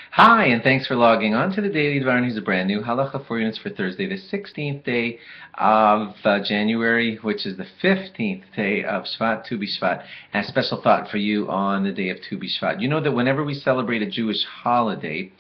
Hi, and thanks for logging on to the Daily Dvar News, a brand new Halacha 4 units for Thursday, the 16th day of January, which is the 15th day of Shvat, Tu B'Shvat. And a special thought for you on the day of Tu B'Shvat. You know that whenever we celebrate a Jewish holiday,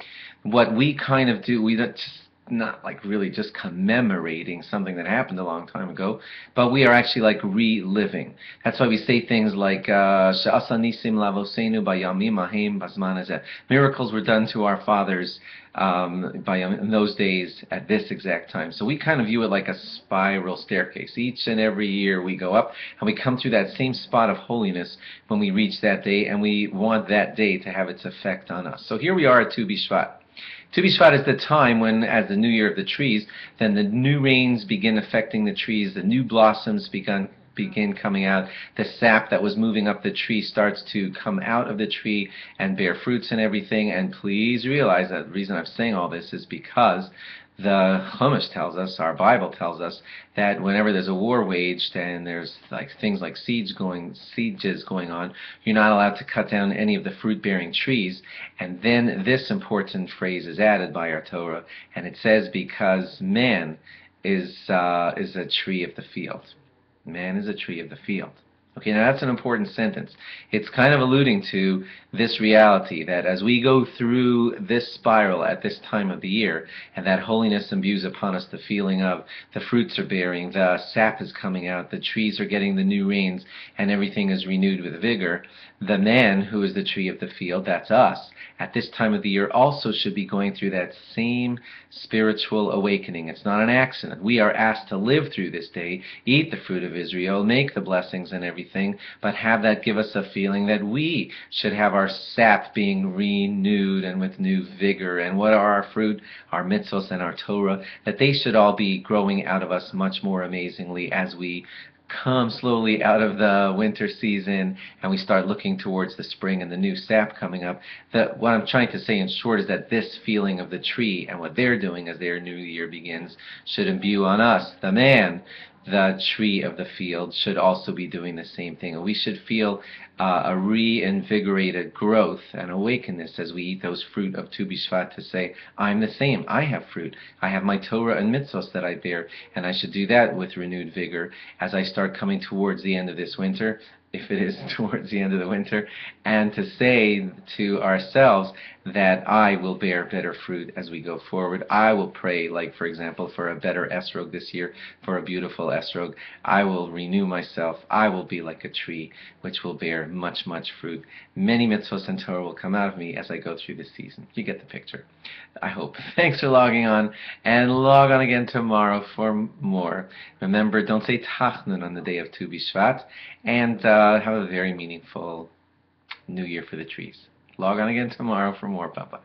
what we kind of do, we don't just not like really just commemorating something that happened a long time ago, but we are actually like reliving. That's why we say things like "She'asa nisim lavosenu bayamim ahim bazman hazeh." Miracles were done to our fathers in those days at this exact time. So we kind of view it like a spiral staircase. Each and every year we go up and we come through that same spot of holiness when we reach that day, and we want that day to have its effect on us. So here we are at Tu B'Shvat. Tu B'Shvat is the time when, as the new year of the trees, then the new rains begin affecting the trees, the new blossoms begin coming out, the sap that was moving up the tree starts to come out of the tree and bear fruits and everything. And please realize that the reason I'm saying all this is because the Chumash tells us, our Bible tells us, that whenever there's a war waged and there's like things like sieges going on, you're not allowed to cut down any of the fruit-bearing trees. And then this important phrase is added by our Torah, and it says, because man is a tree of the field. Man is a tree of the field. Okay, now that's an important sentence. It's kind of alluding to this reality that as we go through this spiral at this time of the year, and that holiness imbues upon us the feeling of the fruits are bearing, the sap is coming out, the trees are getting the new rains, and everything is renewed with vigor, the man who is the tree of the field, that's us, at this time of the year also should be going through that same spiritual awakening. It's not an accident. We are asked to live through this day, eat the fruit of Israel, make the blessings and everything, but have that give us a feeling that we should have our sap being renewed and with new vigor. And what are our fruit? Our mitzvos and our Torah, that they should all be growing out of us much more amazingly as we come slowly out of the winter season and we start looking towards the spring and the new sap coming up. What I'm trying to say in short is that this feeling of the tree and what they're doing as their new year begins should imbue on us, the man, the tree of the field, should also be doing the same thing. And we should feel a reinvigorated growth and awakeness as we eat those fruit of Tu B'Shvat to say, I'm the same. I have fruit. I have my Torah and mitzvos that I bear, and I should do that with renewed vigor as I start coming towards the end of this winter, if it is towards the end of the winter, and to say to ourselves that I will bear better fruit as we go forward. I will pray, like for example, for a better esrog this year, for a beautiful esrog. I will renew myself. I will be like a tree which will bear much, much fruit. Many mitzvahs and Torah will come out of me as I go through this season. You get the picture, I hope. Thanks for logging on, and log on again tomorrow for more. Remember, don't say Tachnun on the day of Tu B'Shvat, and have a very meaningful New Year for the trees. Log on again tomorrow for more. Bye-bye.